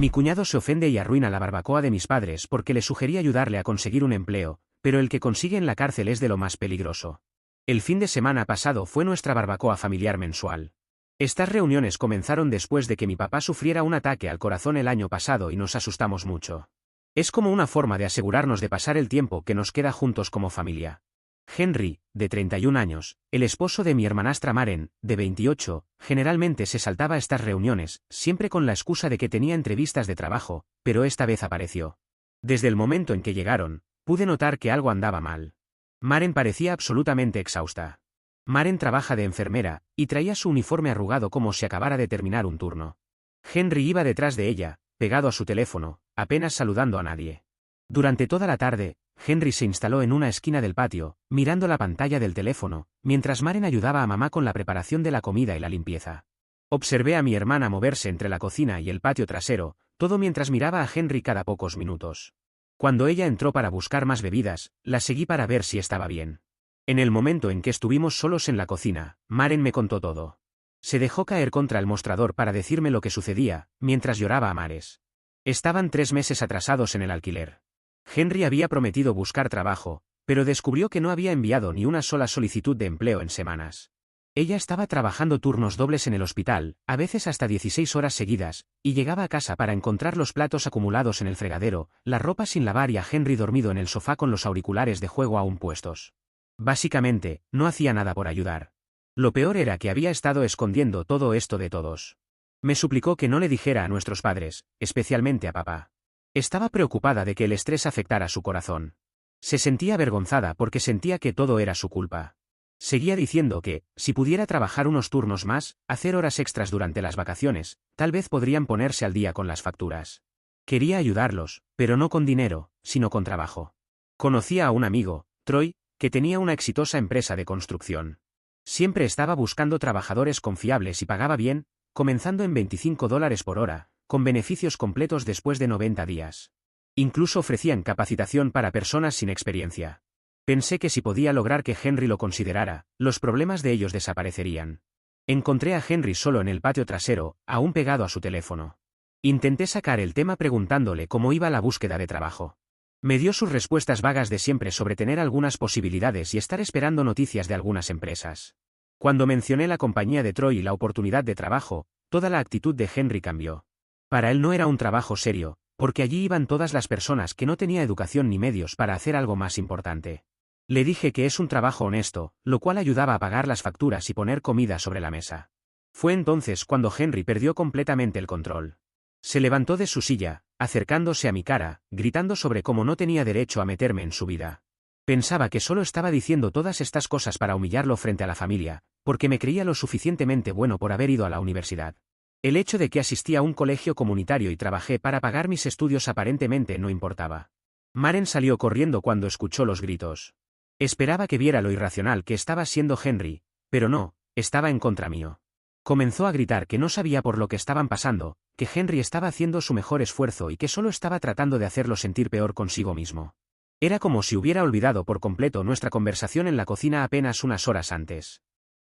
Mi cuñado se ofende y arruina la barbacoa de mis padres porque le sugerí ayudarle a conseguir un empleo, pero el que consigue en la cárcel es de lo más peligroso. El fin de semana pasado fue nuestra barbacoa familiar mensual. Estas reuniones comenzaron después de que mi papá sufriera un ataque al corazón el año pasado y nos asustamos mucho. Es como una forma de asegurarnos de pasar el tiempo que nos queda juntos como familia. Henry, de 31 años, el esposo de mi hermanastra Maren, de 28, generalmente se saltaba estas reuniones, siempre con la excusa de que tenía entrevistas de trabajo, pero esta vez apareció. Desde el momento en que llegaron, pude notar que algo andaba mal. Maren parecía absolutamente exhausta. Maren trabaja de enfermera, y traía su uniforme arrugado como si acabara de terminar un turno. Henry iba detrás de ella, pegado a su teléfono, apenas saludando a nadie. Durante toda la tarde, Henry se instaló en una esquina del patio, mirando la pantalla del teléfono, mientras Maren ayudaba a mamá con la preparación de la comida y la limpieza. Observé a mi hermana moverse entre la cocina y el patio trasero, todo mientras miraba a Henry cada pocos minutos. Cuando ella entró para buscar más bebidas, la seguí para ver si estaba bien. En el momento en que estuvimos solos en la cocina, Maren me contó todo. Se dejó caer contra el mostrador para decirme lo que sucedía, mientras lloraba a mares. Estaban 3 meses atrasados en el alquiler. Henry había prometido buscar trabajo, pero descubrió que no había enviado ni una sola solicitud de empleo en semanas. Ella estaba trabajando turnos dobles en el hospital, a veces hasta 16 horas seguidas, y llegaba a casa para encontrar los platos acumulados en el fregadero, la ropa sin lavar y a Henry dormido en el sofá con los auriculares de juego aún puestos. Básicamente, no hacía nada por ayudar. Lo peor era que había estado escondiendo todo esto de todos. Me suplicó que no le dijera a nuestros padres, especialmente a papá. Estaba preocupada de que el estrés afectara su corazón. Se sentía avergonzada porque sentía que todo era su culpa. Seguía diciendo que, si pudiera trabajar unos turnos más, hacer horas extras durante las vacaciones, tal vez podrían ponerse al día con las facturas. Quería ayudarlos, pero no con dinero, sino con trabajo. Conocía a un amigo, Troy, que tenía una exitosa empresa de construcción. Siempre estaba buscando trabajadores confiables y pagaba bien, comenzando en $25 por hora, con beneficios completos después de 90 días. Incluso ofrecían capacitación para personas sin experiencia. Pensé que si podía lograr que Henry lo considerara, los problemas de ellos desaparecerían. Encontré a Henry solo en el patio trasero, aún pegado a su teléfono. Intenté sacar el tema preguntándole cómo iba la búsqueda de trabajo. Me dio sus respuestas vagas de siempre sobre tener algunas posibilidades y estar esperando noticias de algunas empresas. Cuando mencioné la compañía de Troy y la oportunidad de trabajo, toda la actitud de Henry cambió. Para él no era un trabajo serio, porque allí iban todas las personas que no tenía educación ni medios para hacer algo más importante. Le dije que es un trabajo honesto, lo cual ayudaba a pagar las facturas y poner comida sobre la mesa. Fue entonces cuando Henry perdió completamente el control. Se levantó de su silla, acercándose a mi cara, gritando sobre cómo no tenía derecho a meterme en su vida. Pensaba que solo estaba diciendo todas estas cosas para humillarlo frente a la familia, porque me creía lo suficientemente bueno por haber ido a la universidad. El hecho de que asistí a un colegio comunitario y trabajé para pagar mis estudios aparentemente no importaba. Maren salió corriendo cuando escuchó los gritos. Esperaba que viera lo irracional que estaba siendo Henry, pero no, estaba en contra mío. Comenzó a gritar que no sabía por lo que estaban pasando, que Henry estaba haciendo su mejor esfuerzo y que solo estaba tratando de hacerlo sentir peor consigo mismo. Era como si hubiera olvidado por completo nuestra conversación en la cocina apenas unas horas antes.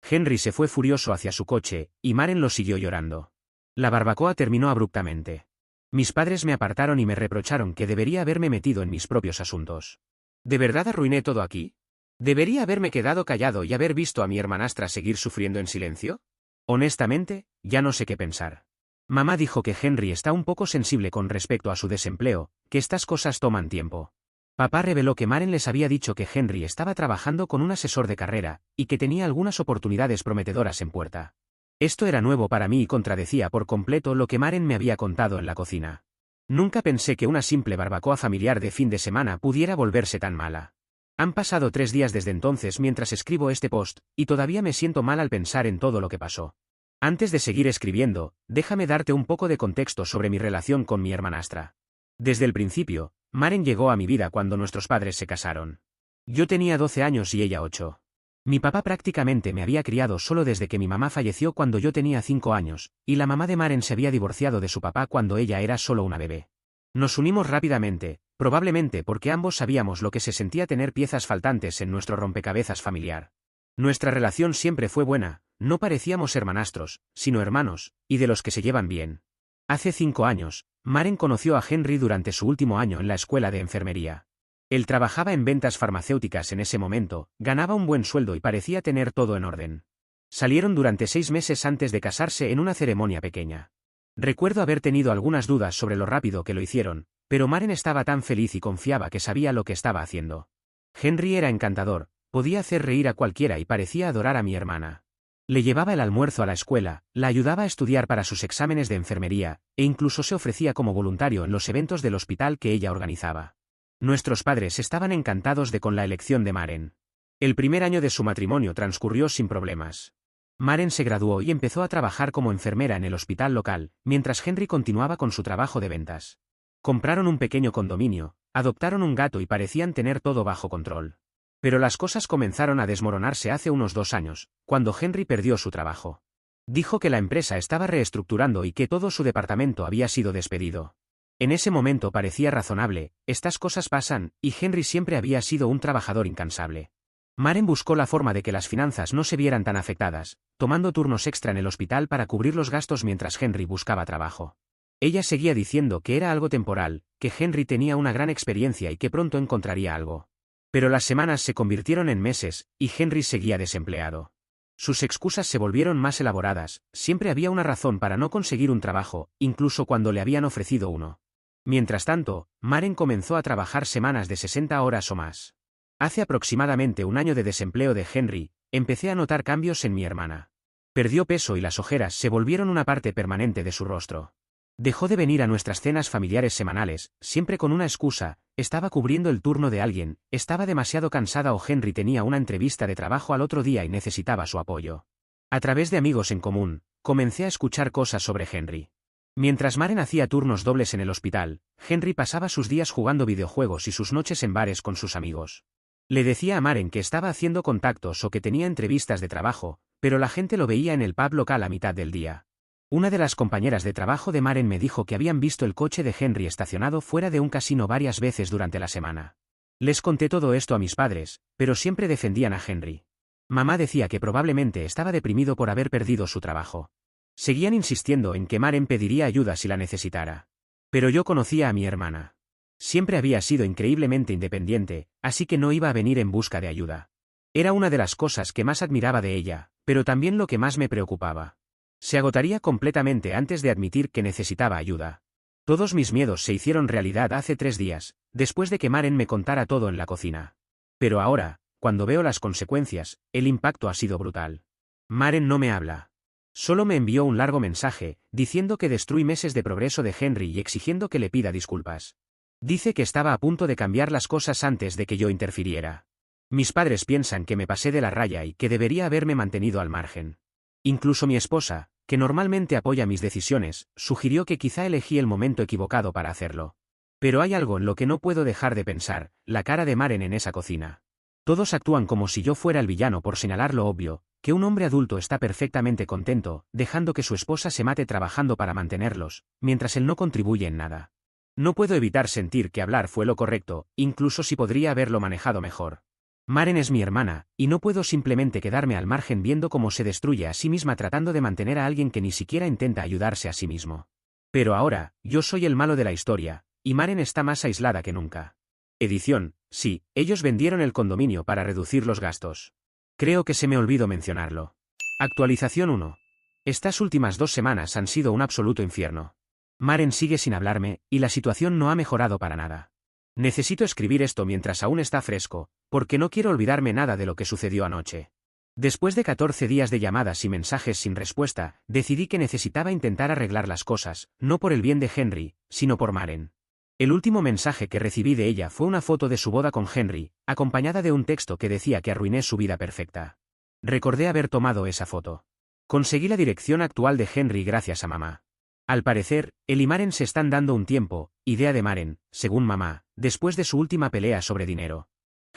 Henry se fue furioso hacia su coche, y Maren lo siguió llorando. La barbacoa terminó abruptamente. Mis padres me apartaron y me reprocharon que debería haberme metido en mis propios asuntos. ¿De verdad arruiné todo aquí? ¿Debería haberme quedado callado y haber visto a mi hermanastra seguir sufriendo en silencio? Honestamente, ya no sé qué pensar. Mamá dijo que Henry está un poco sensible con respecto a su desempleo, que estas cosas toman tiempo. Papá reveló que Maren les había dicho que Henry estaba trabajando con un asesor de carrera, y que tenía algunas oportunidades prometedoras en puerta. Esto era nuevo para mí y contradecía por completo lo que Maren me había contado en la cocina. Nunca pensé que una simple barbacoa familiar de fin de semana pudiera volverse tan mala. Han pasado 3 días desde entonces mientras escribo este post, y todavía me siento mal al pensar en todo lo que pasó. Antes de seguir escribiendo, déjame darte un poco de contexto sobre mi relación con mi hermanastra. Desde el principio, Maren llegó a mi vida cuando nuestros padres se casaron. Yo tenía 12 años y ella 8. Mi papá prácticamente me había criado solo desde que mi mamá falleció cuando yo tenía 5 años, y la mamá de Maren se había divorciado de su papá cuando ella era solo una bebé. Nos unimos rápidamente, probablemente porque ambos sabíamos lo que se sentía tener piezas faltantes en nuestro rompecabezas familiar. Nuestra relación siempre fue buena, no parecíamos hermanastros, sino hermanos, y de los que se llevan bien. Hace 5 años, Maren conoció a Henry durante su último año en la escuela de enfermería. Él trabajaba en ventas farmacéuticas en ese momento, ganaba un buen sueldo y parecía tener todo en orden. Salieron durante 6 meses antes de casarse en una ceremonia pequeña. Recuerdo haber tenido algunas dudas sobre lo rápido que lo hicieron, pero Maren estaba tan feliz y confiaba que sabía lo que estaba haciendo. Henry era encantador, podía hacer reír a cualquiera y parecía adorar a mi hermana. Le llevaba el almuerzo a la escuela, la ayudaba a estudiar para sus exámenes de enfermería, e incluso se ofrecía como voluntario en los eventos del hospital que ella organizaba. Nuestros padres estaban encantados con la elección de Maren. El primer año de su matrimonio transcurrió sin problemas. Maren se graduó y empezó a trabajar como enfermera en el hospital local, mientras Henry continuaba con su trabajo de ventas. Compraron un pequeño condominio, adoptaron un gato y parecían tener todo bajo control. Pero las cosas comenzaron a desmoronarse hace unos 2 años, cuando Henry perdió su trabajo. Dijo que la empresa estaba reestructurando y que todo su departamento había sido despedido. En ese momento parecía razonable, estas cosas pasan, y Henry siempre había sido un trabajador incansable. Maren buscó la forma de que las finanzas no se vieran tan afectadas, tomando turnos extra en el hospital para cubrir los gastos mientras Henry buscaba trabajo. Ella seguía diciendo que era algo temporal, que Henry tenía una gran experiencia y que pronto encontraría algo. Pero las semanas se convirtieron en meses, y Henry seguía desempleado. Sus excusas se volvieron más elaboradas, siempre había una razón para no conseguir un trabajo, incluso cuando le habían ofrecido uno. Mientras tanto, Maren comenzó a trabajar semanas de 60 horas o más. Hace aproximadamente 1 año de desempleo de Henry, empecé a notar cambios en mi hermana. Perdió peso y las ojeras se volvieron una parte permanente de su rostro. Dejó de venir a nuestras cenas familiares semanales, siempre con una excusa: estaba cubriendo el turno de alguien, estaba demasiado cansada o Henry tenía una entrevista de trabajo al otro día y necesitaba su apoyo. A través de amigos en común, comencé a escuchar cosas sobre Henry. Mientras Maren hacía turnos dobles en el hospital, Henry pasaba sus días jugando videojuegos y sus noches en bares con sus amigos. Le decía a Maren que estaba haciendo contactos o que tenía entrevistas de trabajo, pero la gente lo veía en el pub local a mitad del día. Una de las compañeras de trabajo de Maren me dijo que habían visto el coche de Henry estacionado fuera de un casino varias veces durante la semana. Les conté todo esto a mis padres, pero siempre defendían a Henry. Mamá decía que probablemente estaba deprimido por haber perdido su trabajo. Seguían insistiendo en que Maren pediría ayuda si la necesitara. Pero yo conocía a mi hermana. Siempre había sido increíblemente independiente, así que no iba a venir en busca de ayuda. Era una de las cosas que más admiraba de ella, pero también lo que más me preocupaba. Se agotaría completamente antes de admitir que necesitaba ayuda. Todos mis miedos se hicieron realidad hace 3 días, después de que Maren me contara todo en la cocina. Pero ahora, cuando veo las consecuencias, el impacto ha sido brutal. Maren no me habla. Solo me envió un largo mensaje, diciendo que destruí meses de progreso de Henry y exigiendo que le pida disculpas. Dice que estaba a punto de cambiar las cosas antes de que yo interfiriera. Mis padres piensan que me pasé de la raya y que debería haberme mantenido al margen. Incluso mi esposa, que normalmente apoya mis decisiones, sugirió que quizá elegí el momento equivocado para hacerlo. Pero hay algo en lo que no puedo dejar de pensar: la cara de Maren en esa cocina. Todos actúan como si yo fuera el villano por señalar lo obvio, que un hombre adulto está perfectamente contento, dejando que su esposa se mate trabajando para mantenerlos, mientras él no contribuye en nada. No puedo evitar sentir que hablar fue lo correcto, incluso si podría haberlo manejado mejor. Maren es mi hermana, y no puedo simplemente quedarme al margen viendo cómo se destruye a sí misma tratando de mantener a alguien que ni siquiera intenta ayudarse a sí mismo. Pero ahora, yo soy el malo de la historia, y Maren está más aislada que nunca. Edición: sí, ellos vendieron el condominio para reducir los gastos. Creo que se me olvidó mencionarlo. Actualización 1. Estas últimas 2 semanas han sido un absoluto infierno. Maren sigue sin hablarme, y la situación no ha mejorado para nada. Necesito escribir esto mientras aún está fresco, porque no quiero olvidarme nada de lo que sucedió anoche. Después de 14 días de llamadas y mensajes sin respuesta, decidí que necesitaba intentar arreglar las cosas, no por el bien de Henry, sino por Maren. El último mensaje que recibí de ella fue una foto de su boda con Henry, acompañada de un texto que decía que arruiné su vida perfecta. Recordé haber tomado esa foto. Conseguí la dirección actual de Henry gracias a mamá. Al parecer, él y Maren se están dando un tiempo, idea de Maren, según mamá, después de su última pelea sobre dinero.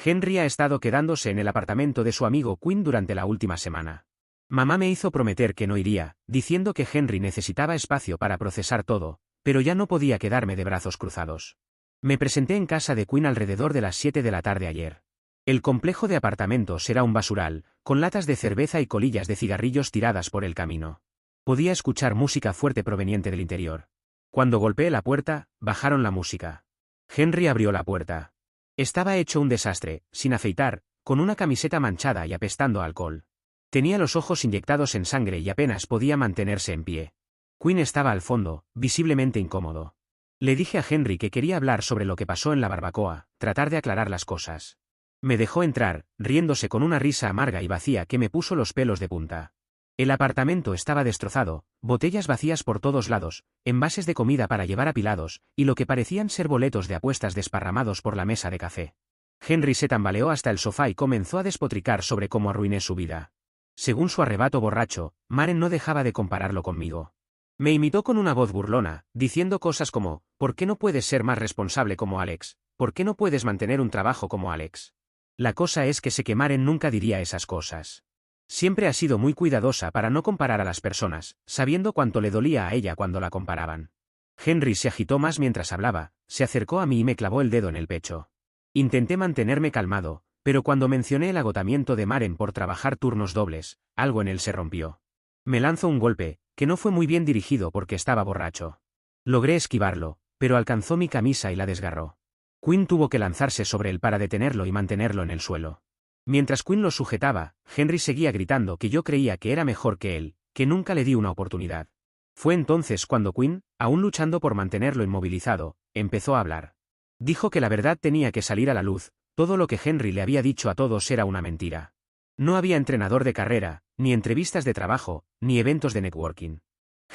Henry ha estado quedándose en el apartamento de su amigo Quinn durante la última semana. Mamá me hizo prometer que no iría, diciendo que Henry necesitaba espacio para procesar todo, pero ya no podía quedarme de brazos cruzados. Me presenté en casa de Quinn alrededor de las 7 de la tarde ayer. El complejo de apartamentos era un basural, con latas de cerveza y colillas de cigarrillos tiradas por el camino. Podía escuchar música fuerte proveniente del interior. Cuando golpeé la puerta, bajaron la música. Henry abrió la puerta. Estaba hecho un desastre, sin afeitar, con una camiseta manchada y apestando a alcohol. Tenía los ojos inyectados en sangre y apenas podía mantenerse en pie. Quinn estaba al fondo, visiblemente incómodo. Le dije a Henry que quería hablar sobre lo que pasó en la barbacoa, tratar de aclarar las cosas. Me dejó entrar, riéndose con una risa amarga y vacía que me puso los pelos de punta. El apartamento estaba destrozado, botellas vacías por todos lados, envases de comida para llevar apilados, y lo que parecían ser boletos de apuestas desparramados por la mesa de café. Henry se tambaleó hasta el sofá y comenzó a despotricar sobre cómo arruiné su vida. Según su arrebato borracho, Maren no dejaba de compararlo conmigo. Me imitó con una voz burlona, diciendo cosas como, ¿por qué no puedes ser más responsable como Alex? ¿Por qué no puedes mantener un trabajo como Alex? La cosa es que sé que Maren nunca diría esas cosas. Siempre ha sido muy cuidadosa para no comparar a las personas, sabiendo cuánto le dolía a ella cuando la comparaban. Henry se agitó más mientras hablaba, se acercó a mí y me clavó el dedo en el pecho. Intenté mantenerme calmado, pero cuando mencioné el agotamiento de Maren por trabajar turnos dobles, algo en él se rompió. Me lanzó un golpe, que no fue muy bien dirigido porque estaba borracho. Logré esquivarlo, pero alcanzó mi camisa y la desgarró. Quinn tuvo que lanzarse sobre él para detenerlo y mantenerlo en el suelo. Mientras Quinn lo sujetaba, Henry seguía gritando que yo creía que era mejor que él, que nunca le di una oportunidad. Fue entonces cuando Quinn, aún luchando por mantenerlo inmovilizado, empezó a hablar. Dijo que la verdad tenía que salir a la luz, todo lo que Henry le había dicho a todos era una mentira. No había entrenador de carrera, ni entrevistas de trabajo, ni eventos de networking.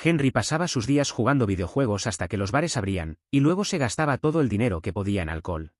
Henry pasaba sus días jugando videojuegos hasta que los bares abrían, y luego se gastaba todo el dinero que podía en alcohol.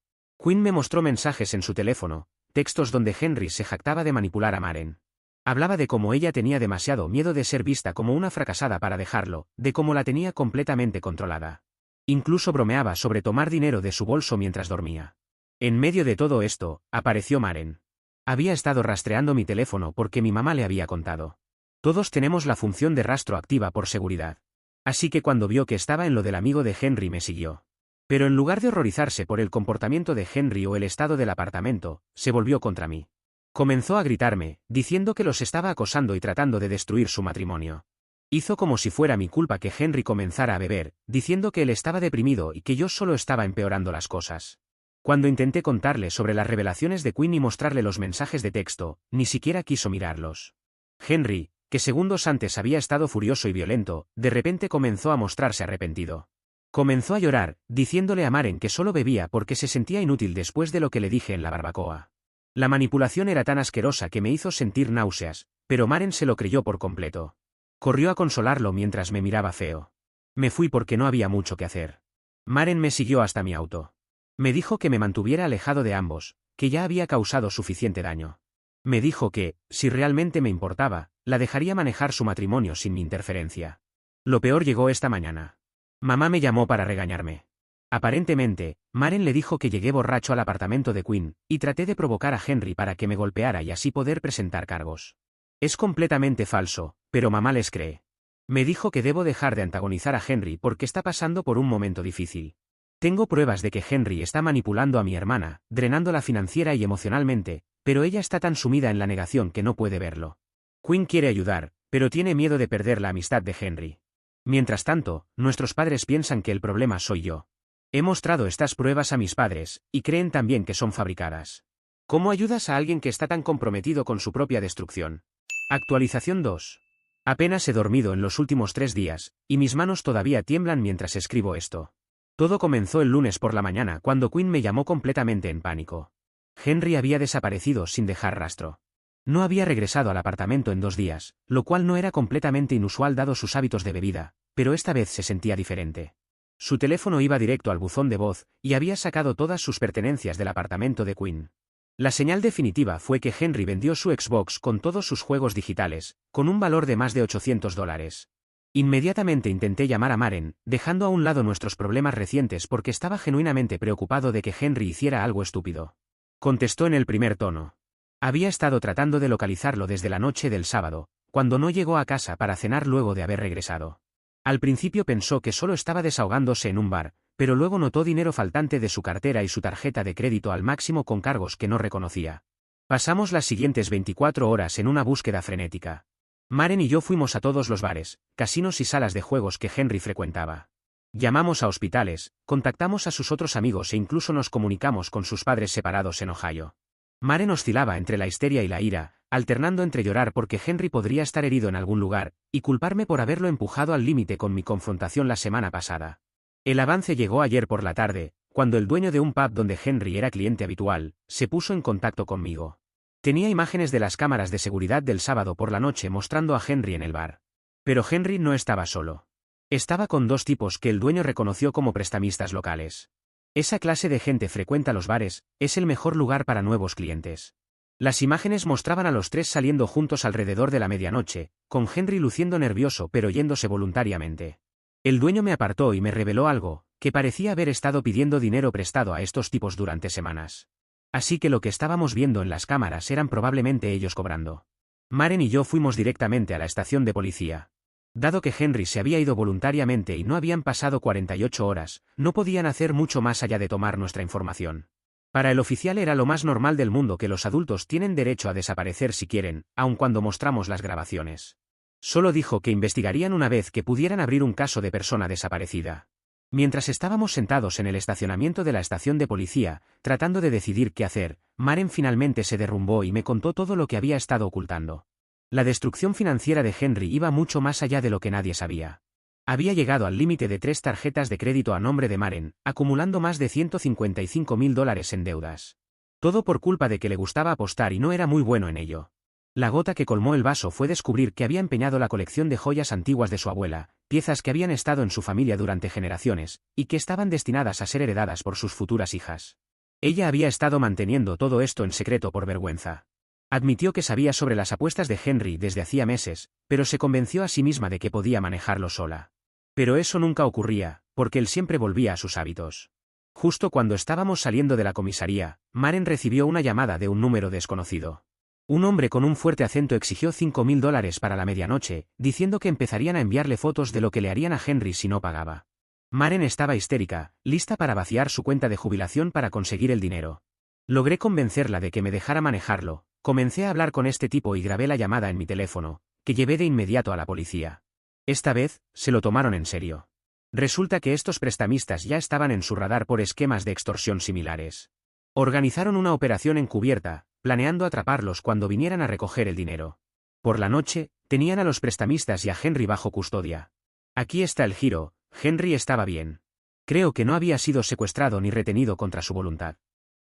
Quinn me mostró mensajes en su teléfono, textos donde Henry se jactaba de manipular a Maren. Hablaba de cómo ella tenía demasiado miedo de ser vista como una fracasada para dejarlo, de cómo la tenía completamente controlada. Incluso bromeaba sobre tomar dinero de su bolso mientras dormía. En medio de todo esto, apareció Maren. Había estado rastreando mi teléfono porque mi mamá le había contado. Todos tenemos la función de rastro activa por seguridad. Así que cuando vio que estaba en lo del amigo de Henry me siguió. Pero en lugar de horrorizarse por el comportamiento de Henry o el estado del apartamento, se volvió contra mí. Comenzó a gritarme, diciendo que los estaba acosando y tratando de destruir su matrimonio. Hizo como si fuera mi culpa que Henry comenzara a beber, diciendo que él estaba deprimido y que yo solo estaba empeorando las cosas. Cuando intenté contarle sobre las revelaciones de Quinn y mostrarle los mensajes de texto, ni siquiera quiso mirarlos. Henry, que segundos antes había estado furioso y violento, de repente comenzó a mostrarse arrepentido. Comenzó a llorar, diciéndole a Maren que solo bebía porque se sentía inútil después de lo que le dije en la barbacoa. La manipulación era tan asquerosa que me hizo sentir náuseas, pero Maren se lo creyó por completo. Corrió a consolarlo mientras me miraba feo. Me fui porque no había mucho que hacer. Maren me siguió hasta mi auto. Me dijo que me mantuviera alejado de ambos, que ya había causado suficiente daño. Me dijo que, si realmente me importaba, la dejaría manejar su matrimonio sin mi interferencia. Lo peor llegó esta mañana. Mamá me llamó para regañarme. Aparentemente, Maren le dijo que llegué borracho al apartamento de Quinn, y traté de provocar a Henry para que me golpeara y así poder presentar cargos. Es completamente falso, pero mamá les cree. Me dijo que debo dejar de antagonizar a Henry porque está pasando por un momento difícil. Tengo pruebas de que Henry está manipulando a mi hermana, drenándola financiera y emocionalmente, pero ella está tan sumida en la negación que no puede verlo. Quinn quiere ayudar, pero tiene miedo de perder la amistad de Henry. Mientras tanto, nuestros padres piensan que el problema soy yo. He mostrado estas pruebas a mis padres, y creen también que son fabricadas. ¿Cómo ayudas a alguien que está tan comprometido con su propia destrucción? Actualización 2. Apenas he dormido en los últimos 3 días, y mis manos todavía tiemblan mientras escribo esto. Todo comenzó el lunes por la mañana cuando Quinn me llamó completamente en pánico. Henry había desaparecido sin dejar rastro. No había regresado al apartamento en 2 días, lo cual no era completamente inusual dado sus hábitos de bebida, pero esta vez se sentía diferente. Su teléfono iba directo al buzón de voz, y había sacado todas sus pertenencias del apartamento de Quinn. La señal definitiva fue que Henry vendió su Xbox con todos sus juegos digitales, con un valor de más de $800. Inmediatamente intenté llamar a Maren, dejando a un lado nuestros problemas recientes porque estaba genuinamente preocupado de que Henry hiciera algo estúpido. Contestó en el primer tono. Había estado tratando de localizarlo desde la noche del sábado, cuando no llegó a casa para cenar luego de haber regresado. Al principio pensó que solo estaba desahogándose en un bar, pero luego notó dinero faltante de su cartera y su tarjeta de crédito al máximo con cargos que no reconocía. Pasamos las siguientes 24 horas en una búsqueda frenética. Maren y yo fuimos a todos los bares, casinos y salas de juegos que Henry frecuentaba. Llamamos a hospitales, contactamos a sus otros amigos e incluso nos comunicamos con sus padres separados en Ohio. Maren oscilaba entre la histeria y la ira, alternando entre llorar porque Henry podría estar herido en algún lugar, y culparme por haberlo empujado al límite con mi confrontación la semana pasada. El avance llegó ayer por la tarde, cuando el dueño de un pub donde Henry era cliente habitual, se puso en contacto conmigo. Tenía imágenes de las cámaras de seguridad del sábado por la noche mostrando a Henry en el bar. Pero Henry no estaba solo. Estaba con dos tipos que el dueño reconoció como prestamistas locales. Esa clase de gente frecuenta los bares, es el mejor lugar para nuevos clientes. Las imágenes mostraban a los tres saliendo juntos alrededor de la medianoche, con Henry luciendo nervioso pero yéndose voluntariamente. El dueño me apartó y me reveló algo, que parecía haber estado pidiendo dinero prestado a estos tipos durante semanas. Así que lo que estábamos viendo en las cámaras eran probablemente ellos cobrando. Maren y yo fuimos directamente a la estación de policía. Dado que Henry se había ido voluntariamente y no habían pasado 48 horas, no podían hacer mucho más allá de tomar nuestra información. Para el oficial era lo más normal del mundo que los adultos tienen derecho a desaparecer si quieren, aun cuando mostramos las grabaciones. Solo dijo que investigarían una vez que pudieran abrir un caso de persona desaparecida. Mientras estábamos sentados en el estacionamiento de la estación de policía, tratando de decidir qué hacer, Maren finalmente se derrumbó y me contó todo lo que había estado ocultando. La destrucción financiera de Henry iba mucho más allá de lo que nadie sabía. Había llegado al límite de 3 tarjetas de crédito a nombre de Maren, acumulando más de $155,000 en deudas. Todo por culpa de que le gustaba apostar y no era muy bueno en ello. La gota que colmó el vaso fue descubrir que había empeñado la colección de joyas antiguas de su abuela, piezas que habían estado en su familia durante generaciones, y que estaban destinadas a ser heredadas por sus futuras hijas. Ella había estado manteniendo todo esto en secreto por vergüenza. Admitió que sabía sobre las apuestas de Henry desde hacía meses, pero se convenció a sí misma de que podía manejarlo sola. Pero eso nunca ocurría, porque él siempre volvía a sus hábitos. Justo cuando estábamos saliendo de la comisaría, Maren recibió una llamada de un número desconocido. Un hombre con un fuerte acento exigió $5,000 para la medianoche, diciendo que empezarían a enviarle fotos de lo que le harían a Henry si no pagaba. Maren estaba histérica, lista para vaciar su cuenta de jubilación para conseguir el dinero. Logré convencerla de que me dejara manejarlo. Comencé a hablar con este tipo y grabé la llamada en mi teléfono, que llevé de inmediato a la policía. Esta vez, se lo tomaron en serio. Resulta que estos prestamistas ya estaban en su radar por esquemas de extorsión similares. Organizaron una operación encubierta, planeando atraparlos cuando vinieran a recoger el dinero. Por la noche, tenían a los prestamistas y a Henry bajo custodia. Aquí está el giro, Henry estaba bien. Creo que no había sido secuestrado ni retenido contra su voluntad.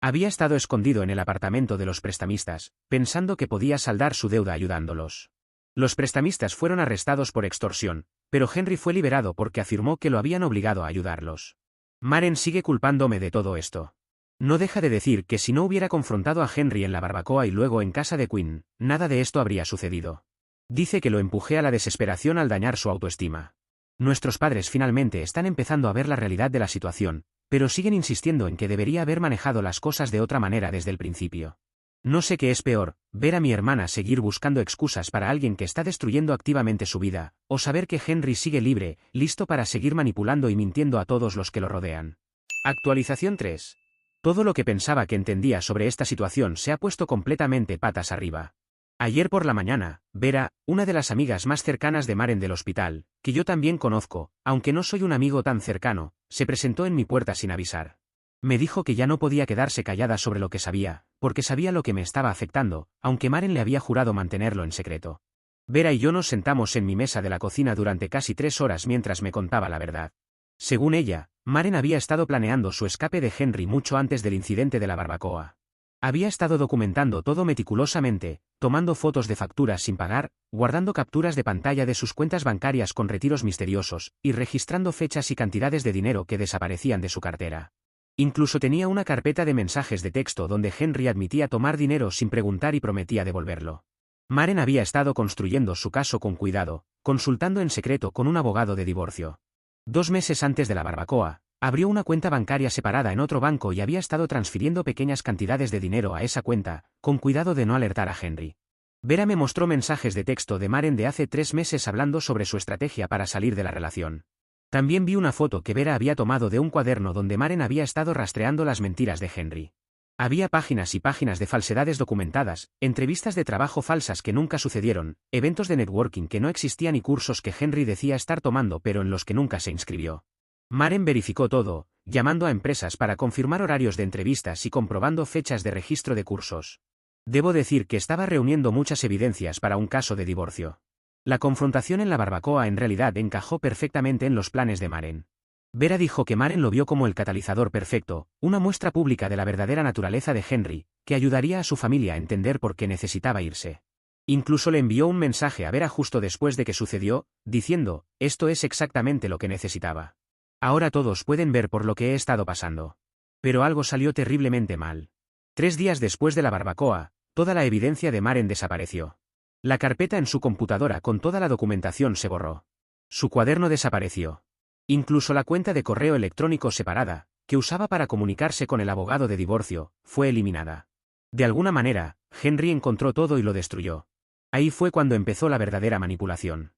Había estado escondido en el apartamento de los prestamistas, pensando que podía saldar su deuda ayudándolos. Los prestamistas fueron arrestados por extorsión, pero Henry fue liberado porque afirmó que lo habían obligado a ayudarlos. Maren sigue culpándome de todo esto. No deja de decir que si no hubiera confrontado a Henry en la barbacoa y luego en casa de Quinn, nada de esto habría sucedido. Dice que lo empujé a la desesperación al dañar su autoestima. Nuestros padres finalmente están empezando a ver la realidad de la situación, pero siguen insistiendo en que debería haber manejado las cosas de otra manera desde el principio. No sé qué es peor, ver a mi hermana seguir buscando excusas para alguien que está destruyendo activamente su vida, o saber que Henry sigue libre, listo para seguir manipulando y mintiendo a todos los que lo rodean. Actualización 3. Todo lo que pensaba que entendía sobre esta situación se ha puesto completamente patas arriba. Ayer por la mañana, Vera, una de las amigas más cercanas de Maren del hospital, que yo también conozco, aunque no soy un amigo tan cercano, se presentó en mi puerta sin avisar. Me dijo que ya no podía quedarse callada sobre lo que sabía, porque sabía lo que me estaba afectando, aunque Maren le había jurado mantenerlo en secreto. Vera y yo nos sentamos en mi mesa de la cocina durante casi 3 horas mientras me contaba la verdad. Según ella, Maren había estado planeando su escape de Henry mucho antes del incidente de la barbacoa. Había estado documentando todo meticulosamente, tomando fotos de facturas sin pagar, guardando capturas de pantalla de sus cuentas bancarias con retiros misteriosos, y registrando fechas y cantidades de dinero que desaparecían de su cartera. Incluso tenía una carpeta de mensajes de texto donde Henry admitía tomar dinero sin preguntar y prometía devolverlo. Maren había estado construyendo su caso con cuidado, consultando en secreto con un abogado de divorcio. 2 meses antes de la barbacoa, abrió una cuenta bancaria separada en otro banco y había estado transfiriendo pequeñas cantidades de dinero a esa cuenta, con cuidado de no alertar a Henry. Vera me mostró mensajes de texto de Maren de hace 3 meses hablando sobre su estrategia para salir de la relación. También vi una foto que Vera había tomado de un cuaderno donde Maren había estado rastreando las mentiras de Henry. Había páginas y páginas de falsedades documentadas, entrevistas de trabajo falsas que nunca sucedieron, eventos de networking que no existían y cursos que Henry decía estar tomando pero en los que nunca se inscribió. Maren verificó todo, llamando a empresas para confirmar horarios de entrevistas y comprobando fechas de registro de cursos. Debo decir que estaba reuniendo muchas evidencias para un caso de divorcio. La confrontación en la barbacoa en realidad encajó perfectamente en los planes de Maren. Vera dijo que Maren lo vio como el catalizador perfecto, una muestra pública de la verdadera naturaleza de Henry, que ayudaría a su familia a entender por qué necesitaba irse. Incluso le envió un mensaje a Vera justo después de que sucedió, diciendo, esto es exactamente lo que necesitaba. Ahora todos pueden ver por lo que he estado pasando. Pero algo salió terriblemente mal. 3 días después de la barbacoa, toda la evidencia de Maren desapareció. La carpeta en su computadora con toda la documentación se borró. Su cuaderno desapareció. Incluso la cuenta de correo electrónico separada, que usaba para comunicarse con el abogado de divorcio, fue eliminada. De alguna manera, Henry encontró todo y lo destruyó. Ahí fue cuando empezó la verdadera manipulación.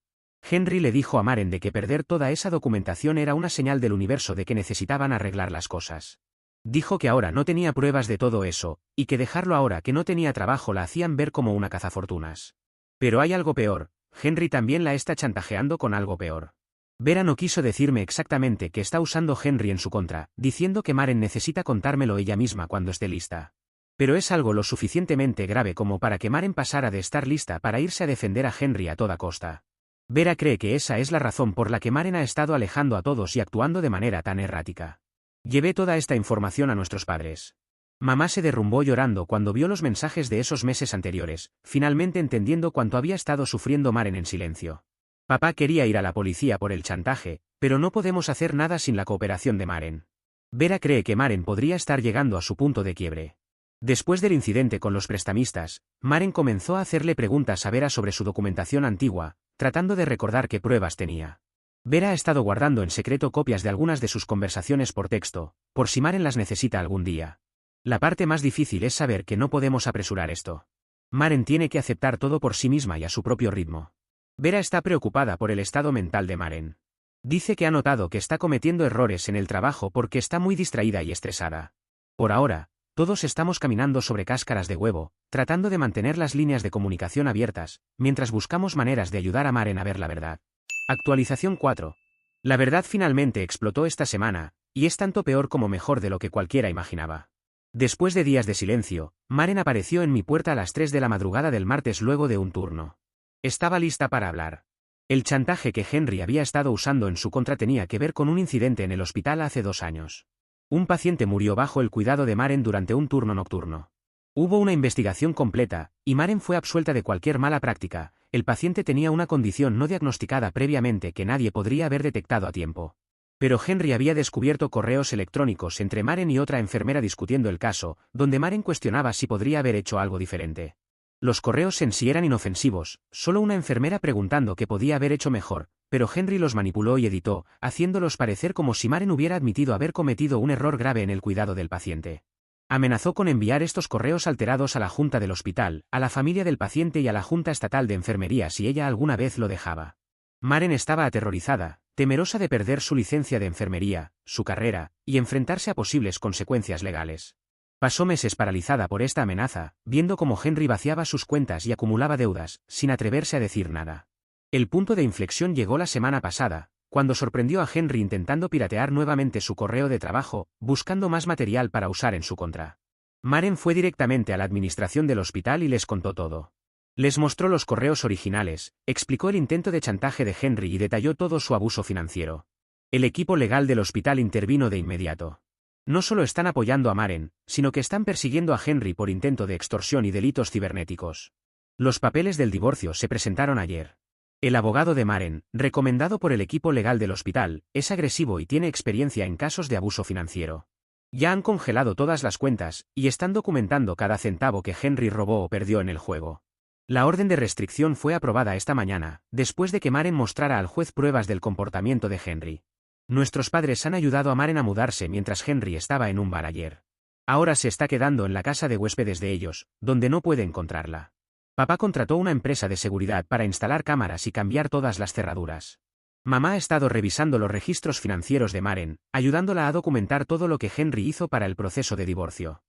Henry le dijo a Maren de que perder toda esa documentación era una señal del universo de que necesitaban arreglar las cosas. Dijo que ahora no tenía pruebas de todo eso, y que dejarlo ahora que no tenía trabajo la hacían ver como una cazafortunas. Pero hay algo peor, Henry también la está chantajeando con algo peor. Vera no quiso decirme exactamente que está usando Henry en su contra, diciendo que Maren necesita contármelo ella misma cuando esté lista. Pero es algo lo suficientemente grave como para que Maren pasara de estar lista para irse a defender a Henry a toda costa. Vera cree que esa es la razón por la que Maren ha estado alejando a todos y actuando de manera tan errática. Llevé toda esta información a nuestros padres. Mamá se derrumbó llorando cuando vio los mensajes de esos meses anteriores, finalmente entendiendo cuánto había estado sufriendo Maren en silencio. Papá quería ir a la policía por el chantaje, pero no podemos hacer nada sin la cooperación de Maren. Vera cree que Maren podría estar llegando a su punto de quiebre. Después del incidente con los prestamistas, Maren comenzó a hacerle preguntas a Vera sobre su documentación antigua, tratando de recordar qué pruebas tenía. Vera ha estado guardando en secreto copias de algunas de sus conversaciones por texto, por si Maren las necesita algún día. La parte más difícil es saber que no podemos apresurar esto. Maren tiene que aceptar todo por sí misma y a su propio ritmo. Vera está preocupada por el estado mental de Maren. Dice que ha notado que está cometiendo errores en el trabajo porque está muy distraída y estresada. Por ahora, todos estamos caminando sobre cáscaras de huevo, tratando de mantener las líneas de comunicación abiertas, mientras buscamos maneras de ayudar a Maren a ver la verdad. Actualización 4. La verdad finalmente explotó esta semana, y es tanto peor como mejor de lo que cualquiera imaginaba. Después de días de silencio, Maren apareció en mi puerta a las 3 de la madrugada del martes luego de un turno. Estaba lista para hablar. El chantaje que Henry había estado usando en su contra tenía que ver con un incidente en el hospital hace 2 años. Un paciente murió bajo el cuidado de Maren durante un turno nocturno. Hubo una investigación completa, y Maren fue absuelta de cualquier mala práctica. El paciente tenía una condición no diagnosticada previamente que nadie podría haber detectado a tiempo. Pero Henry había descubierto correos electrónicos entre Maren y otra enfermera discutiendo el caso, donde Maren cuestionaba si podría haber hecho algo diferente. Los correos en sí eran inofensivos, solo una enfermera preguntando qué podía haber hecho mejor, pero Henry los manipuló y editó, haciéndolos parecer como si Maren hubiera admitido haber cometido un error grave en el cuidado del paciente. Amenazó con enviar estos correos alterados a la junta del hospital, a la familia del paciente y a la junta estatal de enfermería si ella alguna vez lo dejaba. Maren estaba aterrorizada, temerosa de perder su licencia de enfermería, su carrera, y enfrentarse a posibles consecuencias legales. Pasó meses paralizada por esta amenaza, viendo cómo Henry vaciaba sus cuentas y acumulaba deudas, sin atreverse a decir nada. El punto de inflexión llegó la semana pasada, cuando sorprendió a Henry intentando piratear nuevamente su correo de trabajo, buscando más material para usar en su contra. Maren fue directamente a la administración del hospital y les contó todo. Les mostró los correos originales, explicó el intento de chantaje de Henry y detalló todo su abuso financiero. El equipo legal del hospital intervino de inmediato. No solo están apoyando a Maren, sino que están persiguiendo a Henry por intento de extorsión y delitos cibernéticos. Los papeles del divorcio se presentaron ayer. El abogado de Maren, recomendado por el equipo legal del hospital, es agresivo y tiene experiencia en casos de abuso financiero. Ya han congelado todas las cuentas, y están documentando cada centavo que Henry robó o perdió en el juego. La orden de restricción fue aprobada esta mañana, después de que Maren mostrara al juez pruebas del comportamiento de Henry. Nuestros padres han ayudado a Maren a mudarse mientras Henry estaba en un bar ayer. Ahora se está quedando en la casa de huéspedes de ellos, donde no puede encontrarla. Papá contrató una empresa de seguridad para instalar cámaras y cambiar todas las cerraduras. Mamá ha estado revisando los registros financieros de Maren, ayudándola a documentar todo lo que Henry hizo para el proceso de divorcio.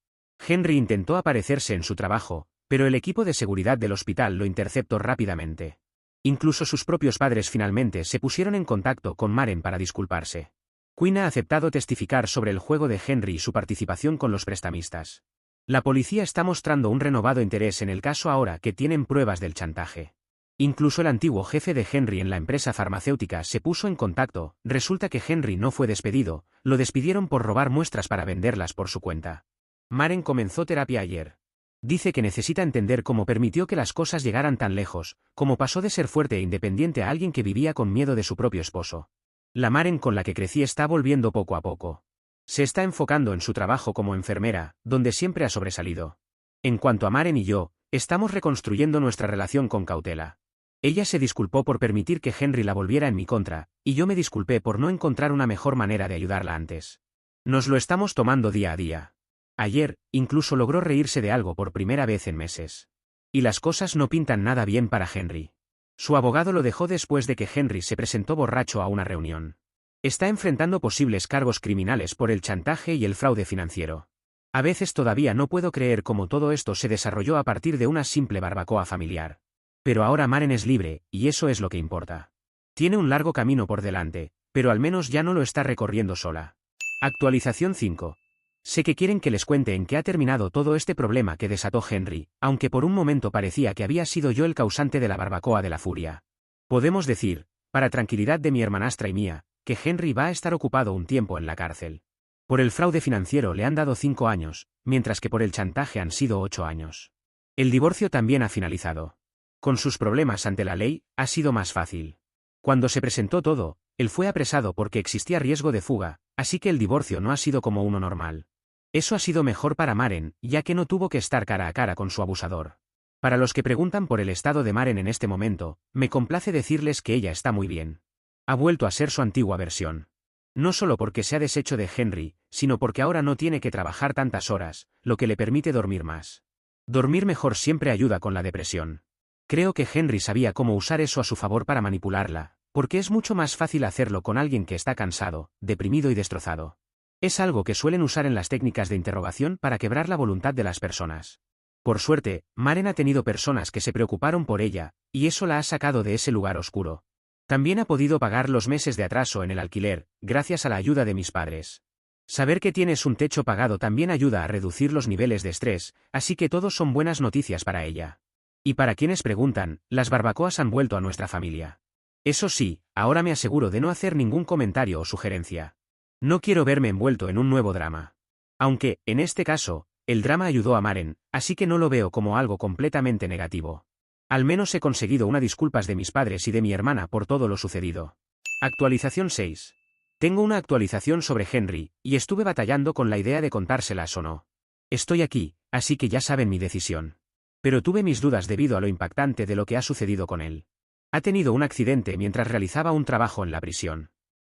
Henry intentó aparecerse en su trabajo, pero el equipo de seguridad del hospital lo interceptó rápidamente. Incluso sus propios padres finalmente se pusieron en contacto con Maren para disculparse. Quinn ha aceptado testificar sobre el juego de Henry y su participación con los prestamistas. La policía está mostrando un renovado interés en el caso ahora que tienen pruebas del chantaje. Incluso el antiguo jefe de Henry en la empresa farmacéutica se puso en contacto. Resulta que Henry no fue despedido, lo despidieron por robar muestras para venderlas por su cuenta. Maren comenzó terapia ayer. Dice que necesita entender cómo permitió que las cosas llegaran tan lejos, cómo pasó de ser fuerte e independiente a alguien que vivía con miedo de su propio esposo. La Maren con la que crecí está volviendo poco a poco. Se está enfocando en su trabajo como enfermera, donde siempre ha sobresalido. En cuanto a Maren y yo, estamos reconstruyendo nuestra relación con cautela. Ella se disculpó por permitir que Henry la volviera en mi contra, y yo me disculpé por no encontrar una mejor manera de ayudarla antes. Nos lo estamos tomando día a día. Ayer, incluso logró reírse de algo por primera vez en meses. Y las cosas no pintan nada bien para Henry. Su abogado lo dejó después de que Henry se presentó borracho a una reunión. Está enfrentando posibles cargos criminales por el chantaje y el fraude financiero. A veces todavía no puedo creer cómo todo esto se desarrolló a partir de una simple barbacoa familiar. Pero ahora Maren es libre, y eso es lo que importa. Tiene un largo camino por delante, pero al menos ya no lo está recorriendo sola. Actualización 5. Sé que quieren que les cuente en qué ha terminado todo este problema que desató Henry, aunque por un momento parecía que había sido yo el causante de la barbacoa de la furia. Podemos decir, para tranquilidad de mi hermanastra y mía, que Henry va a estar ocupado un tiempo en la cárcel. Por el fraude financiero le han dado 5 años, mientras que por el chantaje han sido 8 años. El divorcio también ha finalizado. Con sus problemas ante la ley, ha sido más fácil. Cuando se presentó todo, él fue apresado porque existía riesgo de fuga, así que el divorcio no ha sido como uno normal. Eso ha sido mejor para Maren, ya que no tuvo que estar cara a cara con su abusador. Para los que preguntan por el estado de Maren en este momento, me complace decirles que ella está muy bien. Ha vuelto a ser su antigua versión. No solo porque se ha deshecho de Henry, sino porque ahora no tiene que trabajar tantas horas, lo que le permite dormir más. Dormir mejor siempre ayuda con la depresión. Creo que Henry sabía cómo usar eso a su favor para manipularla, porque es mucho más fácil hacerlo con alguien que está cansado, deprimido y destrozado. Es algo que suelen usar en las técnicas de interrogación para quebrar la voluntad de las personas. Por suerte, Maren ha tenido personas que se preocuparon por ella, y eso la ha sacado de ese lugar oscuro. También ha podido pagar los meses de atraso en el alquiler, gracias a la ayuda de mis padres. Saber que tienes un techo pagado también ayuda a reducir los niveles de estrés, así que todos son buenas noticias para ella. Y para quienes preguntan, las barbacoas han vuelto a nuestra familia. Eso sí, ahora me aseguro de no hacer ningún comentario o sugerencia. No quiero verme envuelto en un nuevo drama. Aunque, en este caso, el drama ayudó a Maren, así que no lo veo como algo completamente negativo. Al menos he conseguido unas disculpas de mis padres y de mi hermana por todo lo sucedido. Actualización 6. Tengo una actualización sobre Henry, y estuve batallando con la idea de contárselas o no. Estoy aquí, así que ya saben mi decisión. Pero tuve mis dudas debido a lo impactante de lo que ha sucedido con él. Ha tenido un accidente mientras realizaba un trabajo en la prisión.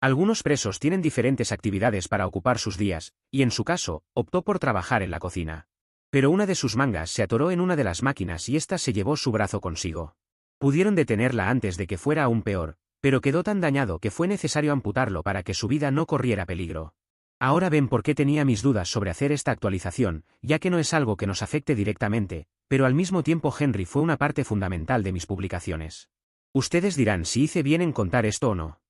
Algunos presos tienen diferentes actividades para ocupar sus días, y en su caso, optó por trabajar en la cocina. Pero una de sus mangas se atoró en una de las máquinas y ésta se llevó su brazo consigo. Pudieron detenerla antes de que fuera aún peor, pero quedó tan dañado que fue necesario amputarlo para que su vida no corriera peligro. Ahora ven por qué tenía mis dudas sobre hacer esta actualización, ya que no es algo que nos afecte directamente, pero al mismo tiempo Henry fue una parte fundamental de mis publicaciones. Ustedes dirán si hice bien en contar esto o no.